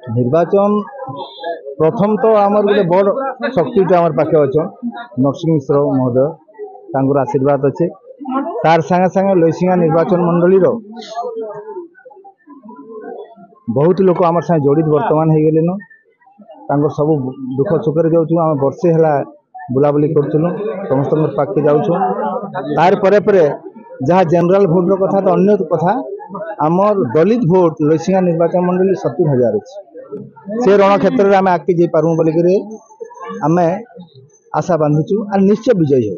निर्वाचन प्रथम तो आमर गोटे बड़ शक्ति आमर पाखे अच्छा नरसिंह मिश्र महोदय तांकर आशीर्वाद अच्छे तार संगे संगे लैसिंगा निर्वाचन मंडली बहुत लोग आम संगे जड़ित वर्तमान हो गले सब दुख सुख जाऊँ आम वर्षे है बुलाबुली करूँ समस्त पाखे जाऊँ तार परे जहाँ जनरल भोटर कथा तो अन्य कथा आमर दलित भोट लैसिंगा निर्वाचन मंडली 70,000 अच्छे से रण क्षेत्र में आम आगे जापारू बोलिकी आम आशा बांधीचु और निश्चय विजयी हो।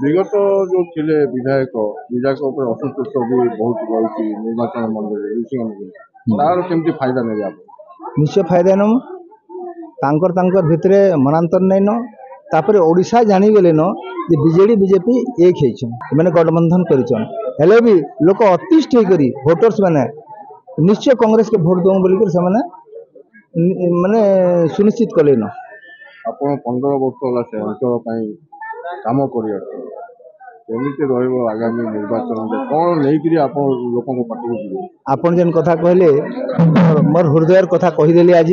विगत जो थे विधायक असंतुष्ट भी बहुत रही निर्वाचन मंडली तार केमती फायदा नहीं आप निश्चय फायदा नम भितर मनांतर नहीं न तापर ओडिशा जानीगले न जे बीजेडी बीजेपी एक मैंने गठबंधन कर भी लोक अतिष्ठ होकर भोटर्स मैंने निश्चय कांग्रेस के भोट दो बोलिक माने सुनिश्चित कले न आप 15 वर्ष है अंचल काम कर आगामी निर्वाचन कौन नहीं आपन जेन कथा कहले मोर हृदय कथा कहीदेली आज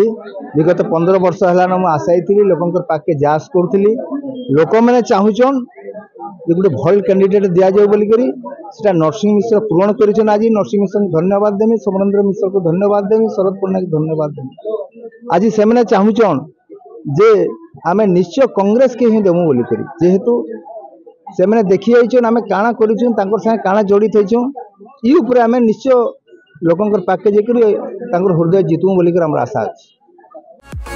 विगत 15 वर्ष है मुझे आशायी थी लोक पाके जास करी लोक मैंने चाहून गोटे भल कैंडिडेट दि जाए बोलिक नरसिंह मिश्र पूरण कर आज नरसिंह मिश्र को धन्यवाद देमी सोमेन्द्र मिश्र को धन्यवाद देमी शरद पट्टनायक को धन्यवाद देमी आज से मैंने चाहून जे आम निश्चय कांग्रेस के ही देमु बोलिक जेहेतु से मैंने देखी जाइछन आम काଣା करिछन तांकर संगे काଣା जड़ित होइछन ई ऊपर आम निश्चय लोकंकर पाके जेकरी तांकर हृदय जीतू बोलिक आम आशा अछि।